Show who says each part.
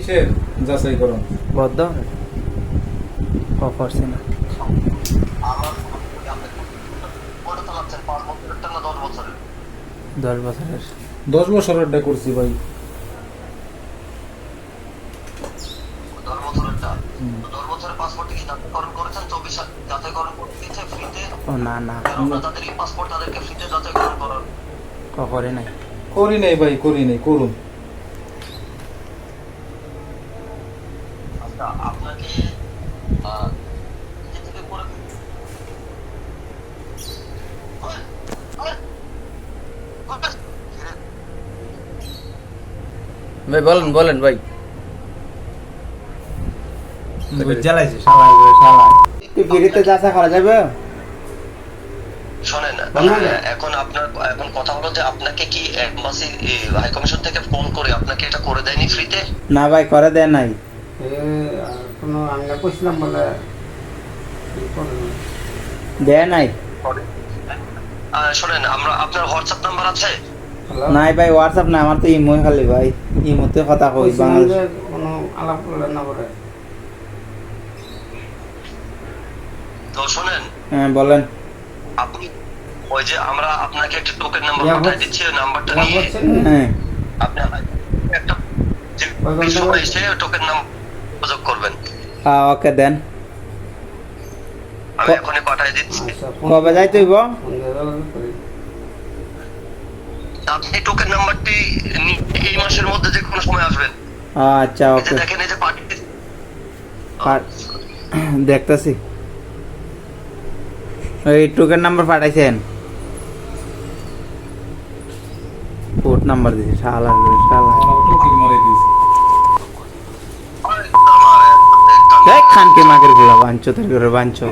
Speaker 1: কিসের যাচাই করুন
Speaker 2: বদ্ধ করছি না
Speaker 3: আমার কত চালাচ্ছেন 5 বছরের না 10 বছরের
Speaker 2: 10 বছরের
Speaker 1: 10 বছরেরটা করছি ভাই
Speaker 3: 10 বছরেরটা তো 10 বছরের পাসপোর্ট কি যাচাইকরণ করেছেন 24 সাল যাচাইকরণ করতে দিয়েছে ফ্রিতে
Speaker 2: ও না না
Speaker 3: আপনারা তাদের এই পাসপোর্ট তাদেরকে ফ্রিতে যাচাইকরণ করার
Speaker 2: করে নাই
Speaker 1: করি নাই ভাই করি নাই করুন
Speaker 3: আচ্ছা আপনাকে নিজে থেকে করে
Speaker 4: ভাই বলেন ভাই
Speaker 2: জ্বালাইছে শালা শালা তুই ফ্রিতে যাচা করা যাবে
Speaker 3: শোনেন এখন কথা হলো যে আপনাকে কি এম্বাসি হাই কমিশন থেকে ফোন করে আপনাকে এটা করে দেয়নি ফ্রিতে
Speaker 2: না ভাই করে দেয় নাই
Speaker 5: কোনো আমরা কইছিলাম বলে
Speaker 2: দেয় নাই
Speaker 3: শোনেন আপনার হোয়াটসঅ্যাপ নাম্বার আছে
Speaker 2: নাই ভাই হোয়াটসঅ্যাপ না আমার তো ইমো খালি ভাই ইমোতে কথা কই বাংলাদেশ
Speaker 5: কোনো আলাপ করলেন না বলে
Speaker 3: তো শোনেন
Speaker 2: হ্যাঁ বলেন
Speaker 3: আপনি ওই যে আমরা আপনাকে একটা টোকেন নাম্বার পাঠিয়ে দিচ্ছি ওই নাম্বারটা নিয়ে
Speaker 2: হ্যাঁ
Speaker 3: আপনি একটা যে সময় এসে টোকেন নাম্বার যোগ করবেন
Speaker 2: হ্যাঁ ওকে দেন
Speaker 3: আমি এখনই পাঠিয়ে দিচ্ছি
Speaker 2: কবে যাইতে হইব
Speaker 3: আপনি টোকেন নাম্বারটি এই মাসের মধ্যে যে কোনো সময় আসবেন
Speaker 2: আচ্ছা
Speaker 3: এই যে
Speaker 2: ওকে
Speaker 3: দেখেন এই যে পাঠিয়ে
Speaker 2: দেখতেছি ওই টোকেন নাম্বার পাঠাইছেন কোড নাম্বার দিছে শালা শালা
Speaker 1: টোকেন মারি দিয়েছি
Speaker 2: দেখ খানকে মাগের গুলা বাঞ্চো তোর ঘরে বাঞ্চো